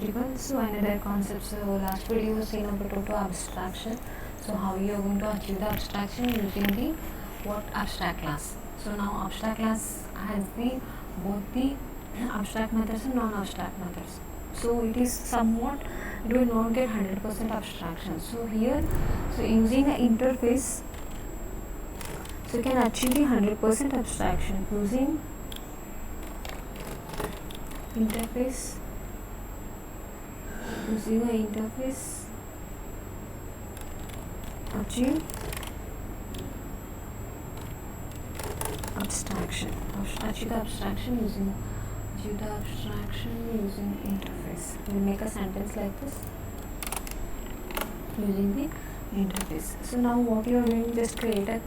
everyone. So another concept. So last video was seen about total abstraction. So how you are going to achieve the abstraction using the what abstract class. So now abstract class has the both the abstract methods and non-abstract methods. So it is somewhat, it will not get 100% abstraction. So here, so using the interface, so you can achieve the 100% abstraction using interface. Using the interface, achieve abstraction. Achieve the abstraction using interface. We'll make a sentence like this using the interface. So now what you are doing, just create a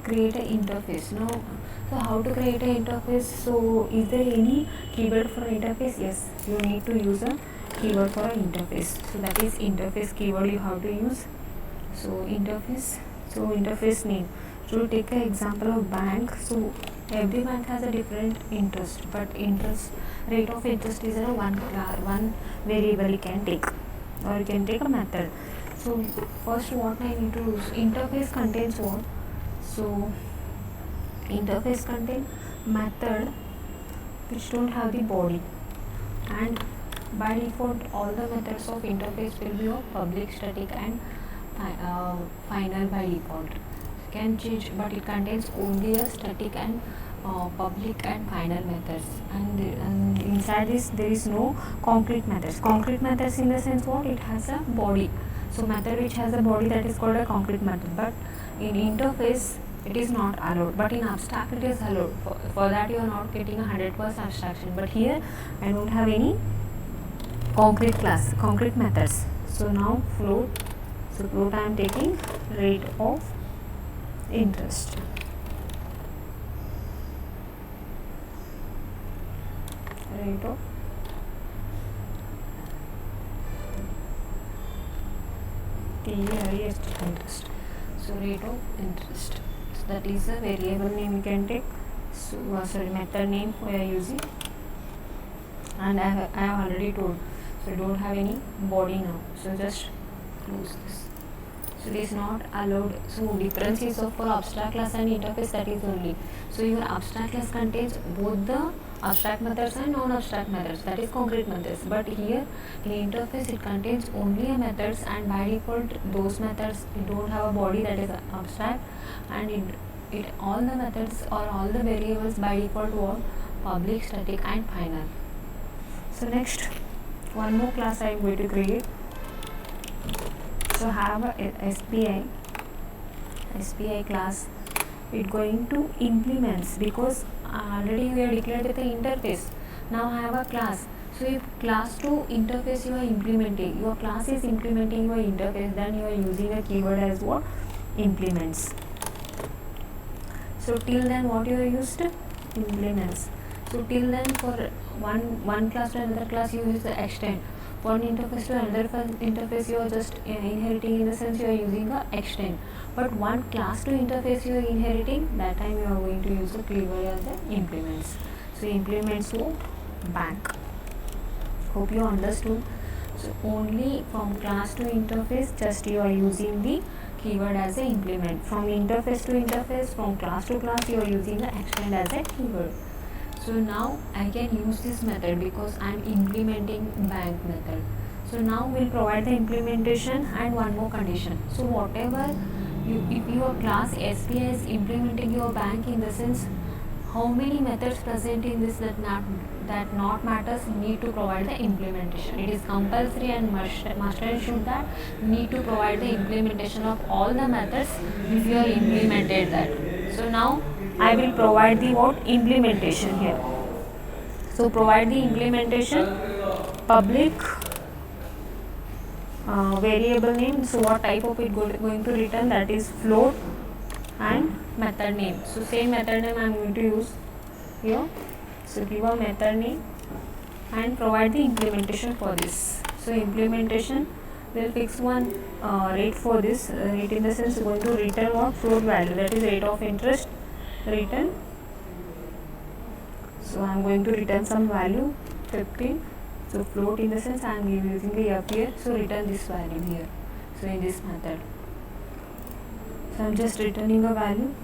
interface. Now, so how to create an interface? So is there any keyword for interface? Yes, you need to use a keyword for an interface. So that is interface keyword you have to use. So interface. So interface name. So take an example of bank. So every bank has a different interest, but interest rate of interest is a one variable you can take, or you can take a method. So first what I need to use, interface contains what? So interface contain method which don't have the body, and by default all the methods of interface will be of public, static and final by default. Can change, but it contains only a static and public and final methods, and inside this there is no concrete methods. Concrete methods in the sense what, it has a body. So method which has a body, that is called a concrete method, but in interface it is not allowed, but in abstract it is allowed. For that you are not getting 100% abstraction, but here I don't have any concrete methods. So now float. So float I am taking rate of interest. Rate of interest. So rate of interest. So that is a variable name you can take. So method name we are using, and I have already told. So don't have any body now. So just close this. So it is not allowed. So difference is for abstract class and interface, that is only. So your abstract class contains both the abstract methods and non-abstract methods, that is concrete methods, but here in interface it contains only a methods, and by default those methods, it don't have a body, that is abstract, and it all the methods or all the variables by default were public, static and final. So next, one more class I am going to create. So have a SPI class. It going to implements, because already we are declared with the interface. Now I have a class. So if class to interface you are implementing, your class is implementing your interface, then you are using a keyword as what? Implements. So till then what you are used? Implements. So till then for one class to another class you use the extend. One interface to another interface you are just inheriting, in the sense you are using a extend, but one class to interface you are inheriting, that time you are going to use the keyword as the implements. So implements to bank. Hope you understood. So only from class to interface, just you are using the keyword as a implement. From interface to interface, from class to class, you are using the extend as a keyword. So now I can use this method because I am implementing bank method. So now we'll provide the implementation and one more condition. So whatever if your class SPI is implementing your bank, in the sense how many methods present in this, that not matters, need to provide the implementation. It is compulsory and must ensure that need to provide the implementation of all the methods if you are implemented that. So now I will provide the what? Implementation here. So provide the implementation, public variable name. So what type of it going to return, that is float, and method name. So same method name I am going to use here. So give a method name and provide the implementation for this. So implementation will fix one rate for this. Rate in the sense going to return what? Float value, that is rate of interest return. So I am going to return some value 15 So float in the sense I am using the up here, so return this value here. So in this method, so I am just returning a value.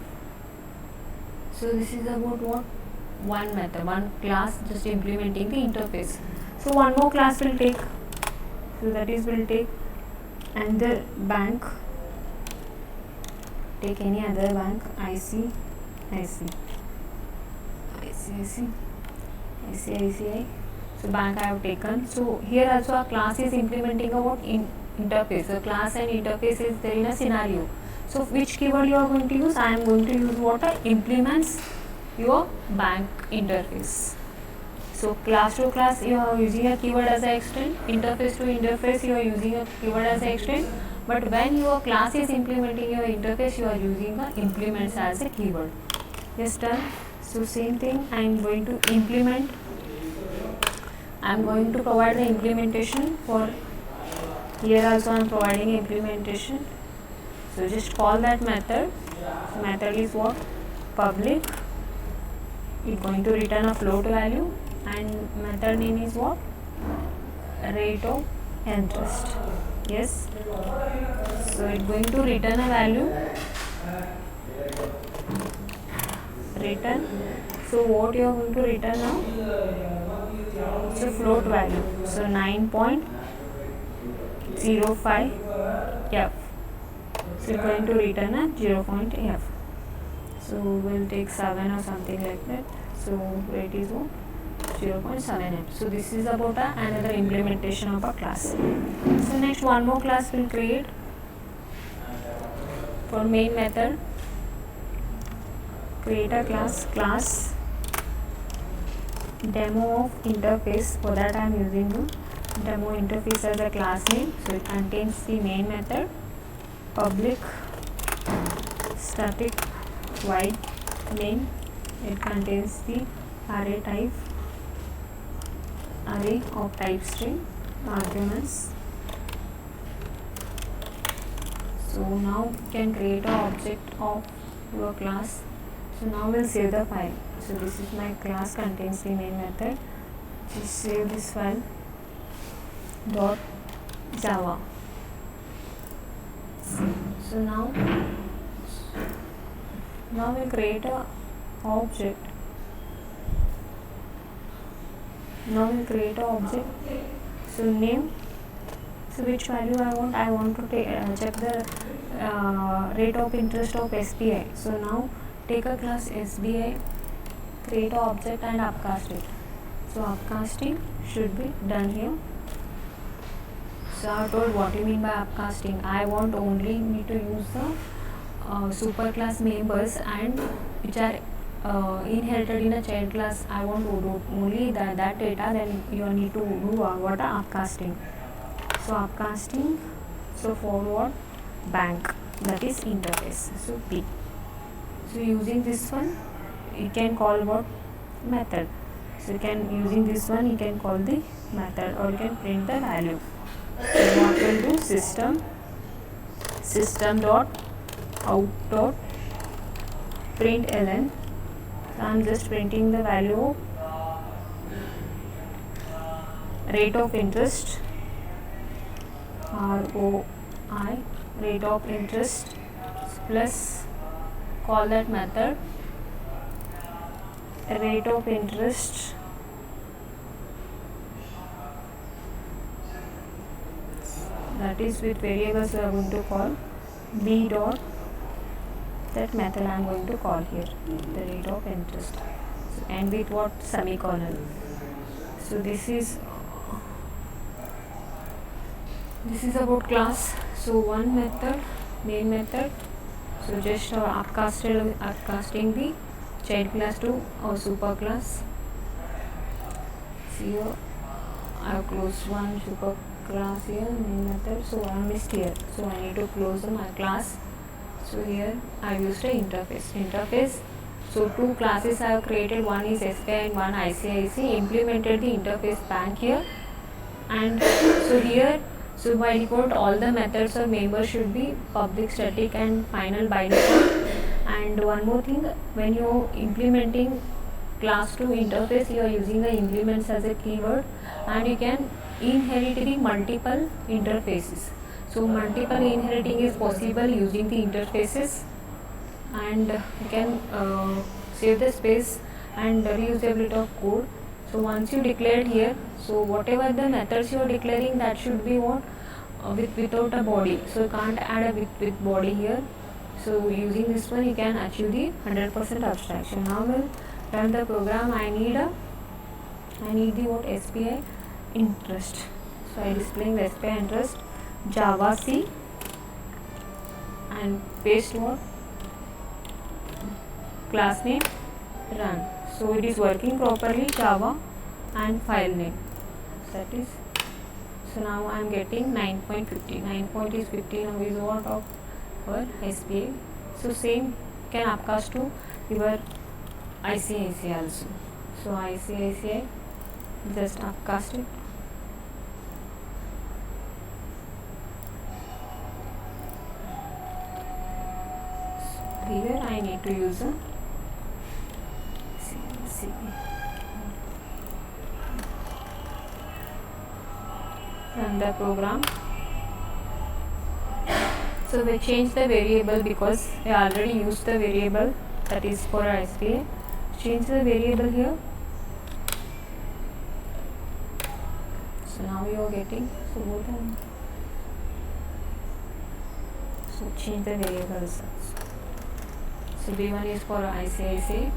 So this is about what? One method, one class just implementing the interface. So one more class will take, so that is will take another bank, take any other bank, ICICI. So bank I have taken. So here also a class is implementing a what? Interface. So class and interface is there in a scenario. So which keyword you are going to use? I am going to use what? Implements your bank interface. So class to class you are using a keyword as a extend, interface to interface you are using a keyword as a extend, but when your class is implementing your interface you are using a implements as a keyword. Yes, done. So same thing, I am going to implement, I am going to provide the implementation for here also I am providing implementation. So just call that method. So method is what? Public. It's going to return a float value and method name is what? Rate of interest. Yes. So it's going to return a value. Return. So what you are going to return now? It's a float value. So 9.05 F. So it's going to return a 0.F. So we'll take 7 or something like that. So rate is what? 0.7F. So this is about another implementation of a class. So next one more class we'll create for main method. Create a class demo of interface. For that I am using the demo interface as a class name. So it contains the main method, public static void main. It contains the array type, array of type string arguments. So now you can create an object of your class. So now we'll save the file. So this is my class contains the main method. Just save this file dot java. So now we'll create a object. Now we'll create a object. So name. So which value I want? I want to check the rate of interest of SBI. So now take a class SBI, create an object and upcast it. So upcasting should be done here. So I told what you mean by upcasting. I want only me to use the superclass members and which are inherited in a child class. I want to do only that data. Then you need to do what upcasting. So upcasting. So for what? Bank. That is interface. So P. So using this one, you can call what? Method. So you can using this one, you can call the method or you can print the value. So what will do? System dot out dot println. So I am just printing the value of rate of interest, ROI, rate of interest plus call that method rate of interest that is with variables we are going to call b dot that method I am going to call here the rate of interest. So, and with what? Semicolon. So this is about class. So one method, main method. So just upcasting the child class to a super class. So here I have closed one super class here, main method. So I missed here. So I need to close my class. So here I used a interface. So two classes I have created. One is SBI and one ICICI. Implemented the interface bank here. And so here. So by default all the methods of member should be public, static and final by default. And one more thing, when you implementing class 2 interface you are using the implements as a keyword, and you can inherit the multiple interfaces. So multiple inheriting is possible using the interfaces, and you can save the space and reuse a bit of code. So once you declared here, so whatever the methods you are declaring, that should be what without a body. So you can't add a with body here. So using this one you can achieve the 100% abstraction. Now we'll run the program. I need the what SPI interest. So I displaying the SPI interest Java C and paste what class name run. So it is working properly, Java and file name, that is. So now I am getting 9.50. 9 point is 50 now is what of our SPA. So same can upcast to your ICICI also. So ICICI, just upcast it. So here I need to use a run the program. So we change the variable because we already used the variable, that is for our SPA. Change the variable here. So now you are getting, so what so change the variables. So B1 is for ICICI.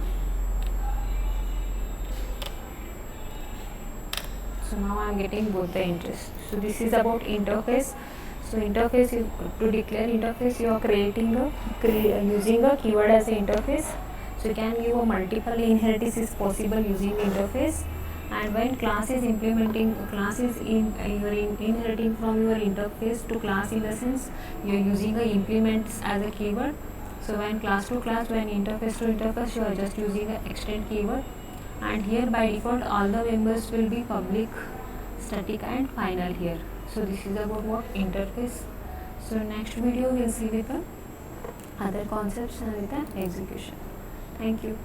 So now I am getting both the interest. So this is about interface. So interface is to declare interface. You are creating using a keyword as an interface. So you can give a multiple inheritance is possible using interface. And when class is implementing, class is inheriting from your interface to class, in the sense you are using a implements as a keyword. So when class to class, when interface to interface, you are just using a extend keyword. And here by default all the members will be public, static and final here. So this is about what interface. So next video we'll see with the other concepts and with the execution. Thank you.